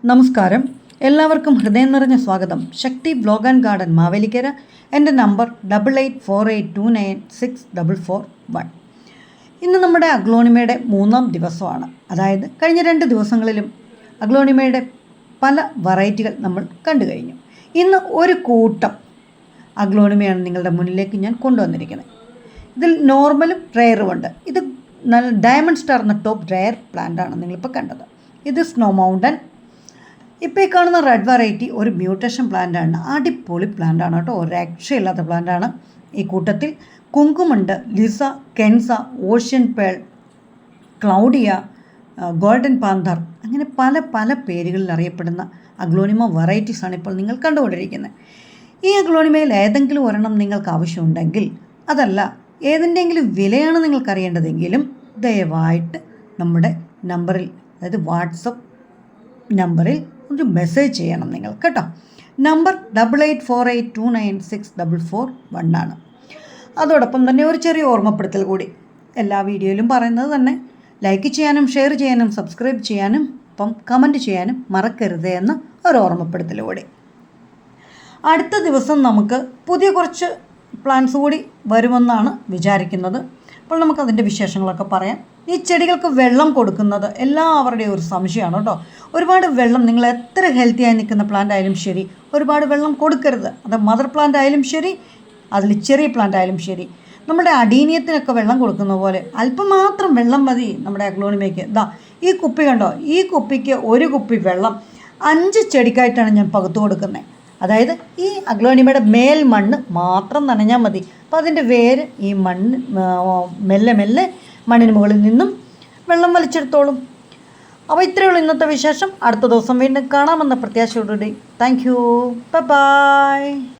നമസ്കാരം, എല്ലാവർക്കും ഹൃദയം നിറഞ്ഞ സ്വാഗതം. ശക്തി വ്ലോഗ് ആൻഡ് ഗാർഡൻ മാവേലിക്കര. എൻ്റെ നമ്പർ 8848296441. ഇന്ന് നമ്മുടെ അഗ്ലോണിമയുടെ 3-ാം ദിവസമാണ്. അതായത് കഴിഞ്ഞ 2 ദിവസങ്ങളിലും അഗ്ലോണിമയുടെ പല വെറൈറ്റികൾ നമ്മൾ കണ്ടു കഴിഞ്ഞു. ഇന്ന് ഒരു കൂട്ടം അഗ്ലോണിമയാണ് നിങ്ങളുടെ മുന്നിലേക്ക് ഞാൻ കൊണ്ടുവന്നിരിക്കുന്നത്. ഇതിൽ നോർമലും റെയറുമുണ്ട്. ഇത് നല്ല ഡയമണ്ട് സ്റ്റാർ എന്ന ടോപ്പ് റെയർ പ്ലാന്റാണ് നിങ്ങളിപ്പോൾ കണ്ടത്. ഇത് സ്നോ മൗണ്ടൻ. ഇപ്പോൾ ഈ കാണുന്ന റെഡ് വെറൈറ്റി ഒരു മ്യൂട്ടേഷൻ പ്ലാന്റാണ്. അടിപൊളി പ്ലാന്റാണ് കേട്ടോ, ഒരു രക്ഷയില്ലാത്ത പ്ലാന്റാണ്. ഈ കൂട്ടത്തിൽ കുങ്കുമുണ്ട്, Lisa, Kenza, ocean pearl, Claudia, golden പാന്തർ, അങ്ങനെ പല പല പേരുകളിൽ അറിയപ്പെടുന്ന അഗ്ലോണിമ വെറൈറ്റീസാണ് ഇപ്പോൾ നിങ്ങൾ കണ്ടുകൊണ്ടിരിക്കുന്നത്. ഈ അഗ്ലോണിമയിൽ ഏതെങ്കിലും ഒരെണ്ണം നിങ്ങൾക്ക് ആവശ്യമുണ്ടെങ്കിൽ, അതല്ല ഏതിൻ്റെങ്കിലും വിലയാണ് നിങ്ങൾക്കറിയേണ്ടതെങ്കിലും ദയവായിട്ട് നമ്മുടെ നമ്പറിൽ, അതായത് വാട്സപ്പ് നമ്പറിൽ ഒരു മെസ്സേജ് ചെയ്യണം നിങ്ങൾ കേട്ടോ. നമ്പർ 8848296441 ആണ്. അതോടൊപ്പം തന്നെ ഒരു ചെറിയ ഓർമ്മപ്പെടുത്തൽ കൂടി. എല്ലാ വീഡിയോയിലും പറയുന്നത് തന്നെ ലൈക്ക് ചെയ്യാനും ഷെയർ ചെയ്യാനും സബ്സ്ക്രൈബ് ചെയ്യാനും ഒപ്പം കമൻറ്റ് ചെയ്യാനും മറക്കരുത് എന്ന ഒരു ഓർമ്മപ്പെടുത്തൽ കൂടി. അടുത്ത ദിവസം നമുക്ക് പുതിയ കുറച്ച് പ്ലാന്റ്സ് കൂടി വരുമെന്നാണ് വിചാരിക്കുന്നത്. അപ്പോൾ നമുക്കതിൻ്റെ വിശേഷങ്ങളൊക്കെ പറയാം. ഈ ചെടികൾക്ക് വെള്ളം കൊടുക്കുന്നത് എല്ലാവരുടെയും ഒരു സംശയമാണ് കേട്ടോ. ഒരുപാട് വെള്ളം, നിങ്ങൾ എത്ര ഹെൽത്തി ആയി നിൽക്കുന്ന പ്ലാന്റ് ആയാലും ശരി, ഒരുപാട് വെള്ളം കൊടുക്കരുത്. അത് മദർ പ്ലാന്റ് ആയാലും ശരി, അതിൽ ചെറിയ പ്ലാന്റ് ആയാലും ശരി. നമ്മുടെ അഡീനിയത്തിനൊക്കെ വെള്ളം കൊടുക്കുന്ന പോലെ അല്പം മാത്രം വെള്ളം മതി നമ്മുടെ അഗ്ലോണിമയ്ക്ക്. ഈ കുപ്പി കണ്ടോ, ഈ കുപ്പിക്ക് ഒരു കുപ്പി വെള്ളം 5 ചെടിക്കായിട്ടാണ് ഞാൻ പകുത്തു കൊടുക്കുന്നത്. അതായത് ഈ അഗ്ലോണിമയുടെ മേൽ മണ്ണ് മാത്രം നനഞ്ഞാൽ മതി. അപ്പോൾ അതിൻ്റെ വേര് ഈ മണ്ണ് മെല്ലെ മെല്ലെ മണ്ണിന് മുകളിൽ നിന്നും വെള്ളം വലിച്ചെടുത്തോളും. അപ്പോൾ ഇത്രയേ ഉള്ളൂ ഇന്നത്തെ വിശേഷം. അടുത്ത ദിവസം വീണ്ടും കാണാമെന്ന പ്രത്യാശയോടുകൂടി താങ്ക് യു, ബൈ.